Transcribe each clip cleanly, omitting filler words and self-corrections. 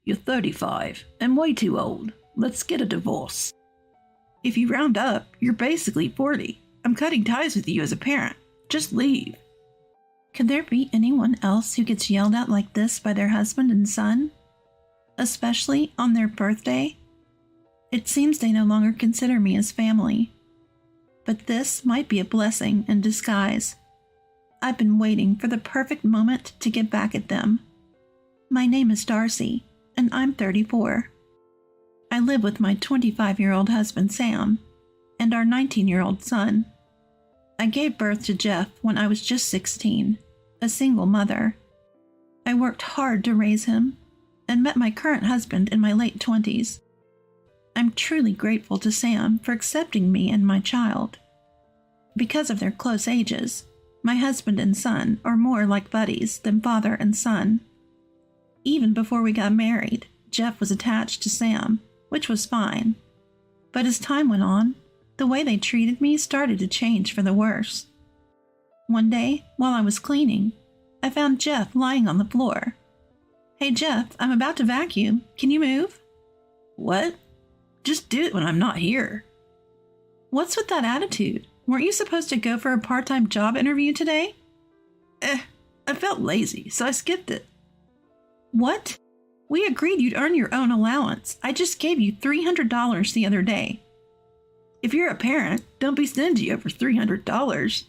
You're 35 and way too old. Let's get a divorce. If you round up, you're basically 40. I'm cutting ties with you as a parent. Just leave. Could there be anyone else who gets yelled at like this by their husband and son? Especially on their birthday? It seems they no longer consider me as family. But this might be a blessing in disguise. I've been waiting for the perfect moment to get back at them. My name is Darcy, and I'm 34. I live with my 25-year-old husband Sam and our 19-year-old son. I gave birth to Jeff when I was just 16, a single mother. I worked hard to raise him and met my current husband in my late 20s. I'm truly grateful to Sam for accepting me and my child. Because of their close ages, my husband and son are more like buddies than father and son. Even before we got married, Jeff was attached to Sam, which was fine. But as time went on, the way they treated me started to change for the worse. One day, while I was cleaning, I found Jeff lying on the floor. "Hey Jeff, I'm about to vacuum. Can you move?" What? Just do it when I'm not here. What's with that attitude? Weren't you supposed to go for a part-time job interview today? I felt lazy, so I skipped it. What? We agreed you'd earn your own allowance. I just gave you $300 the other day. If you're a parent, don't be stingy over $300.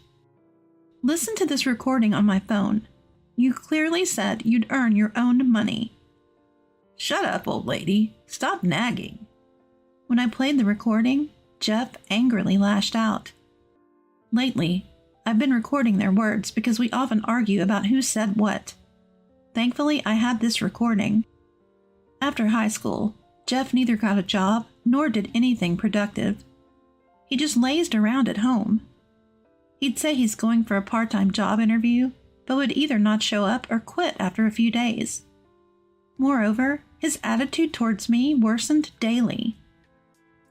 Listen to this recording on my phone. You clearly said you'd earn your own money. Shut up, old lady. Stop nagging. When I played the recording, Jeff angrily lashed out. Lately, I've been recording their words because we often argue about who said what. Thankfully, I had this recording. After high school, Jeff neither got a job nor did anything productive. He just lazed around at home. He'd say he's going for a part-time job interview, but would either not show up or quit after a few days. Moreover, his attitude towards me worsened daily.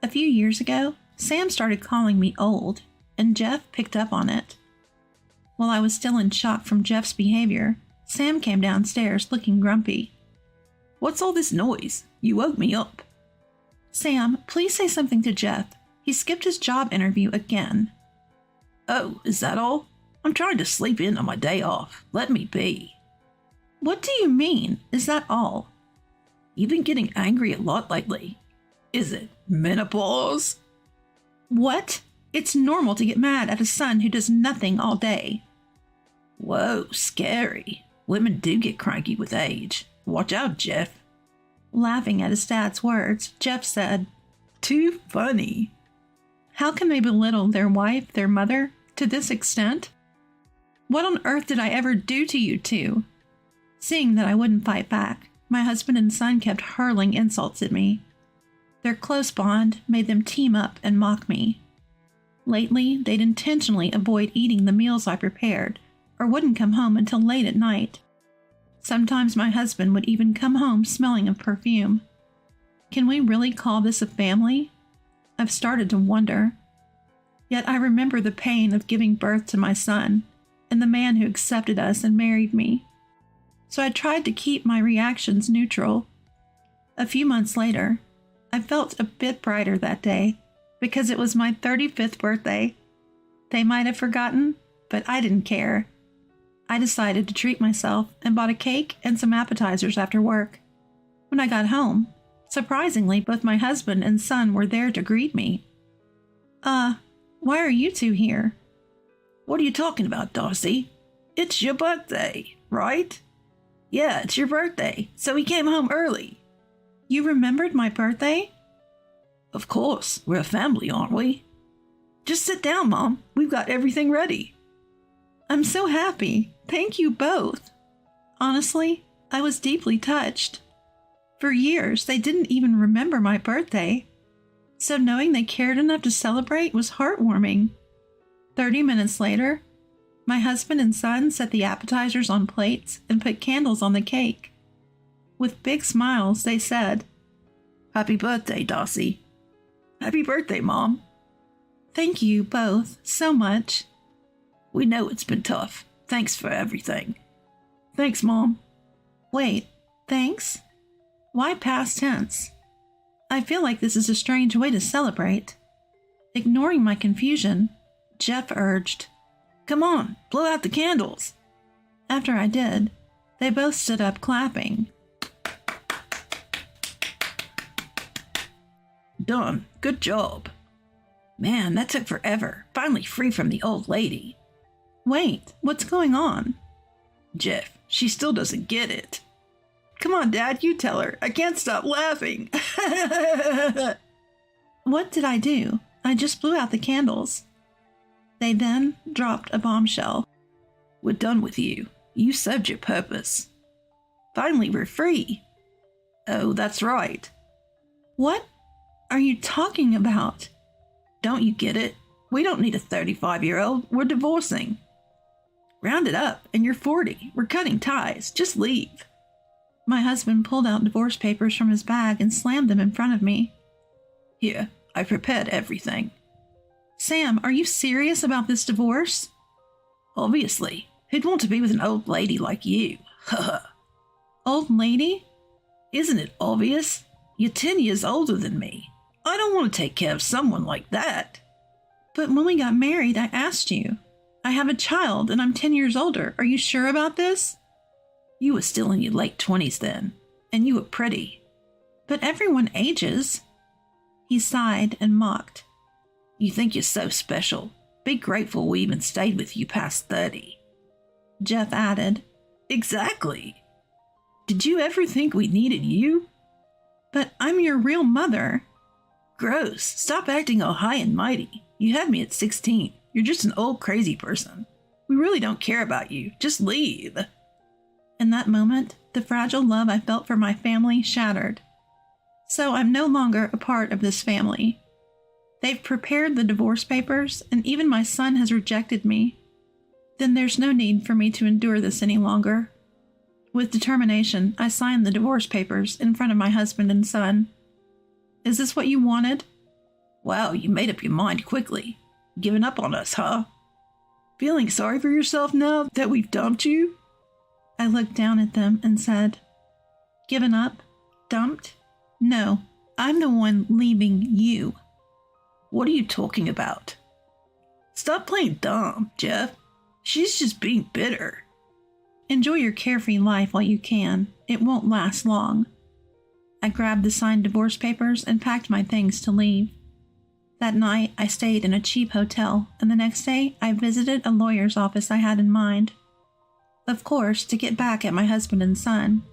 A few years ago, Sam started calling me old, and Jeff picked up on it. While I was still in shock from Jeff's behavior, Sam came downstairs looking grumpy. What's all this noise? You woke me up. Sam, please say something to Jeff. He skipped his job interview again. Oh, is that all? I'm trying to sleep in on my day off. Let me be. What do you mean? Is that all? You've been getting angry a lot lately. Is it menopause? What? It's normal to get mad at a son who does nothing all day. Whoa, scary. Women do get cranky with age. Watch out, Jeff. Laughing at his dad's words, Jeff said, Too funny. How can they belittle their wife, their mother, to this extent? What on earth did I ever do to you two? Seeing that I wouldn't fight back, my husband and son kept hurling insults at me. Their close bond made them team up and mock me. Lately, they'd intentionally avoid eating the meals I prepared, or wouldn't come home until late at night. Sometimes my husband would even come home smelling of perfume. Can we really call this a family? I've started to wonder. Yet I remember the pain of giving birth to my son, and the man who accepted us and married me. So I tried to keep my reactions neutral. A few months later, I felt a bit brighter that day, because it was my 35th birthday. They might have forgotten, but I didn't care. I decided to treat myself and bought a cake and some appetizers after work. When I got home, surprisingly, both my husband and son were there to greet me. Why are you two here? What are you talking about, Darcy? It's your birthday, right? Yeah, it's your birthday, so we came home early. You remembered my birthday? Of course, we're a family, aren't we? Just sit down, Mom. We've got everything ready. I'm so happy. Thank you both. Honestly, I was deeply touched. For years, they didn't even remember my birthday. So knowing they cared enough to celebrate was heartwarming. 30 minutes later, my husband and son set the appetizers on plates and put candles on the cake. With big smiles, they said, Happy birthday, Darcy. Happy birthday, Mom. Thank you both so much. We know it's been tough. Thanks for everything. Thanks, Mom. Wait, thanks? Why past tense? I feel like this is a strange way to celebrate. Ignoring my confusion, Jeff urged, Come on, blow out the candles. After I did, they both stood up clapping. Done. Good job. Man, that took forever. Finally free from the old lady. Wait, what's going on? Jeff, she still doesn't get it. Come on, Dad, you tell her. I can't stop laughing. What did I do? I just blew out the candles. They then dropped a bombshell. We're done with you. You served your purpose. Finally, we're free. Oh, that's right. What are you talking about? Don't you get it? We don't need a 35-year-old. We're divorcing. Round it up, and you're 40. We're cutting ties. Just leave. My husband pulled out divorce papers from his bag and slammed them in front of me. Here, I prepared everything. Sam, are you serious about this divorce? Obviously. Who'd want to be with an old lady like you? Old lady? Isn't it obvious? You're 10 years older than me. I don't want to take care of someone like that. But when we got married, I asked you. I have a child and I'm 10 years older. Are you sure about this? You were still in your late 20s then, and you were pretty. But everyone ages. He sighed and mocked. You think you're so special. Be grateful we even stayed with you past 30. Jeff added. Exactly. Did you ever think we needed you? But I'm your real mother. Gross. Stop acting all high and mighty. You had me at 16. You're just an old crazy person. We really don't care about you. Just leave. In that moment, the fragile love I felt for my family shattered. So I'm no longer a part of this family. They've prepared the divorce papers, and even my son has rejected me. Then there's no need for me to endure this any longer. With determination, I signed the divorce papers in front of my husband and son. Is this what you wanted? Wow, you made up your mind quickly. Giving up on us, huh? Feeling sorry for yourself now that we've dumped you? I looked down at them and said, Given up? Dumped? No, I'm the one leaving you. What are you talking about? Stop playing dumb, Jeff. She's just being bitter. Enjoy your carefree life while you can. It won't last long. I grabbed the signed divorce papers and packed my things to leave. That night, I stayed in a cheap hotel, and the next day, I visited a lawyer's office I had in mind. Of course, to get back at my husband and son.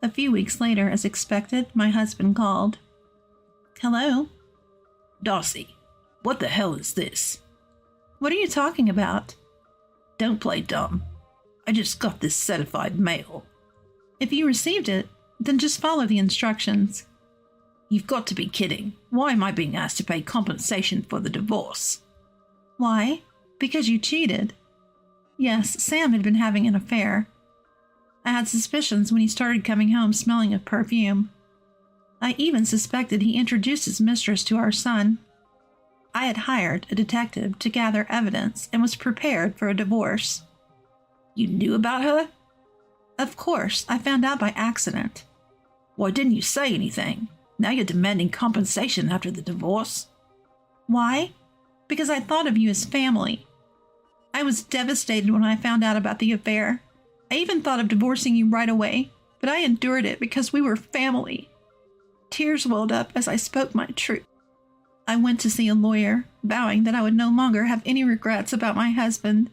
A few weeks later, as expected, my husband called. Hello? Darcy, what the hell is this? What are you talking about? Don't play dumb. I just got this certified mail. If you received it, then just follow the instructions. You've got to be kidding. Why am I being asked to pay compensation for the divorce? Why? Because you cheated. Yes, Sam had been having an affair. I had suspicions when he started coming home smelling of perfume. I even suspected he introduced his mistress to our son. I had hired a detective to gather evidence and was prepared for a divorce. You knew about her? Of course, I found out by accident. Why didn't you say anything? Now you're demanding compensation after the divorce. Why? Because I thought of you as family. I was devastated when I found out about the affair. I even thought of divorcing you right away, but I endured it because we were family. Tears welled up as I spoke my truth. I went to see a lawyer, vowing that I would no longer have any regrets about my husband,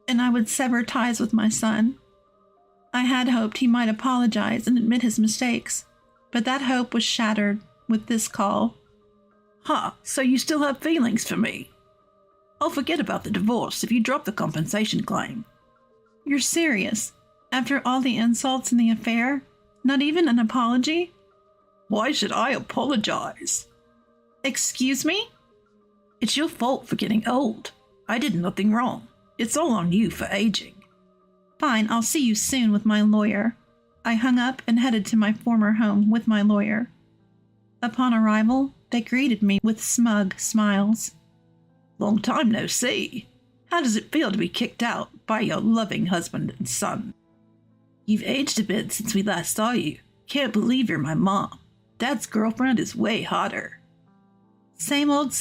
and I would sever ties with my son. I had hoped he might apologize and admit his mistakes, but that hope was shattered with this call. So you still have feelings for me? I'll forget about the divorce if you drop the compensation claim. You're serious? After all the insults in the affair? Not even an apology? Why should I apologize? Excuse me? It's your fault for getting old. I did nothing wrong. It's all on you for aging. Fine, I'll see you soon with my lawyer. I hung up and headed to my former home with my lawyer. Upon arrival, they greeted me with smug smiles. Long time no see. How does it feel to be kicked out by your loving husband and son? You've aged a bit since we last saw you. Can't believe you're my mom. Dad's girlfriend is way hotter. Same old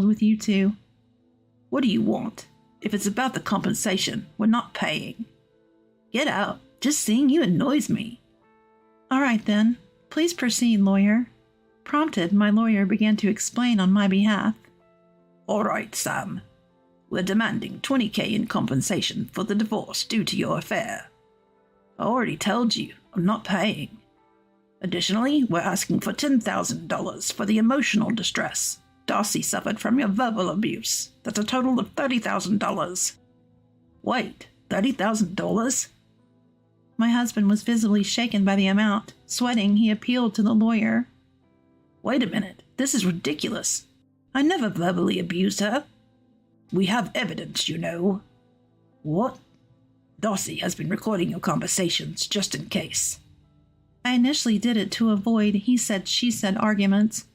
with you two. What do you want? If it's about the compensation, we're not paying. Get out. Just seeing you annoys me. All right then. Please proceed, lawyer. Prompted, my lawyer began to explain on my behalf. All right, Sam. We're demanding $20,000 in compensation for the divorce due to your affair. I already told you, I'm not paying. Additionally, we're asking for $10,000 for the emotional distress Darcy suffered from your verbal abuse. That's a total of $30,000. Wait, $30,000? My husband was visibly shaken by the amount. Sweating, he appealed to the lawyer. Wait a minute, this is ridiculous. I never verbally abused her. We have evidence, you know. What? Darcy has been recording your conversations just in case. I initially did it to avoid he said, she said arguments.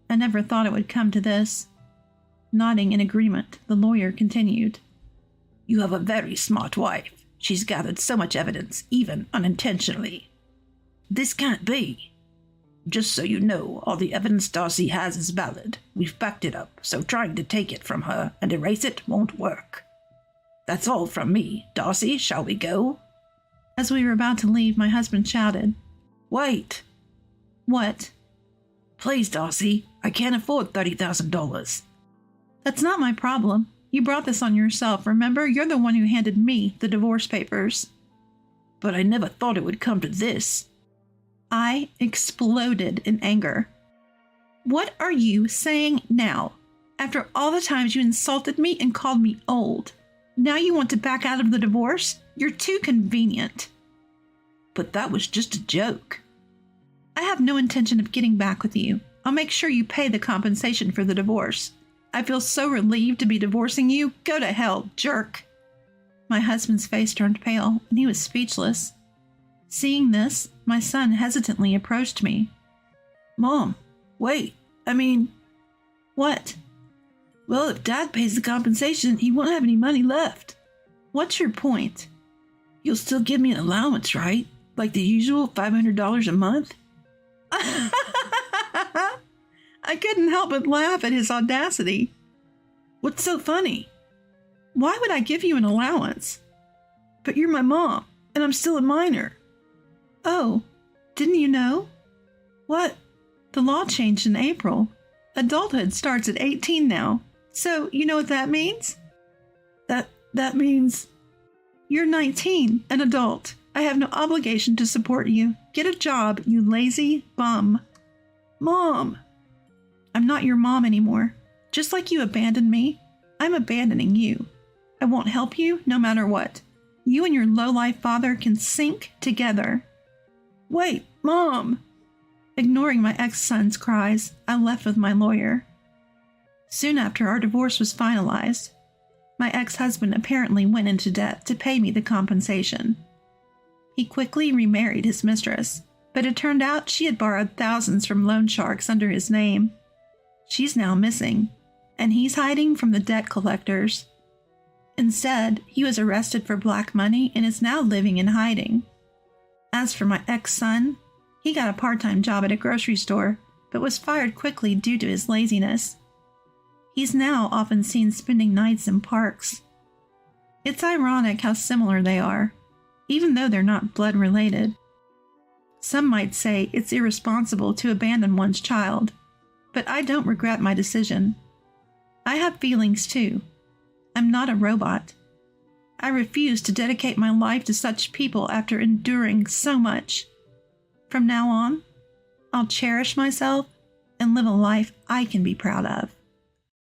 I never thought it would come to this. Nodding in agreement, the lawyer continued. You have a very smart wife. She's gathered so much evidence, even unintentionally. This can't be. Just so you know, all the evidence Darcy has is valid. We've backed it up, so trying to take it from her and erase it won't work. That's all from me. Darcy, shall we go? As we were about to leave, my husband shouted. Wait. What? Please, Darcy, I can't afford $30,000. That's not my problem. You brought this on yourself, remember? You're the one who handed me the divorce papers. But I never thought it would come to this. I exploded in anger. What are you saying now? After all the times you insulted me and called me old, now you want to back out of the divorce? You're too convenient. But that was just a joke. I have no intention of getting back with you. I'll make sure you pay the compensation for the divorce. I feel so relieved to be divorcing you. Go to hell, jerk. My husband's face turned pale, and he was speechless. Seeing this, my son hesitantly approached me. Mom, wait, What? Well, if Dad pays the compensation, he won't have any money left. What's your point? You'll still give me an allowance, right? Like the usual $500 a month? I couldn't help but laugh at his audacity. What's so funny? Why would I give you an allowance? But you're my mom, and I'm still a minor. Oh, didn't you know? What? The law changed in April. Adulthood starts at 18 now. So, you know what that means? That means... You're 19, an adult. I have no obligation to support you. Get a job, you lazy bum. Mom! I'm not your mom anymore. Just like you abandoned me, I'm abandoning you. I won't help you no matter what. You and your low-life father can sink together. Wait, Mom! Ignoring my ex-son's cries, I left with my lawyer. Soon after our divorce was finalized, my ex-husband apparently went into debt to pay me the compensation. He quickly remarried his mistress, but it turned out she had borrowed thousands from loan sharks under his name. She's now missing, and he's hiding from the debt collectors. Instead, he was arrested for black money and is now living in hiding. As for my ex-son, he got a part-time job at a grocery store, but was fired quickly due to his laziness. He's now often seen spending nights in parks. It's ironic how similar they are, even though they're not blood-related. Some might say it's irresponsible to abandon one's child, but I don't regret my decision. I have feelings too. I'm not a robot. I refuse to dedicate my life to such people after enduring so much. From now on, I'll cherish myself and live a life I can be proud of.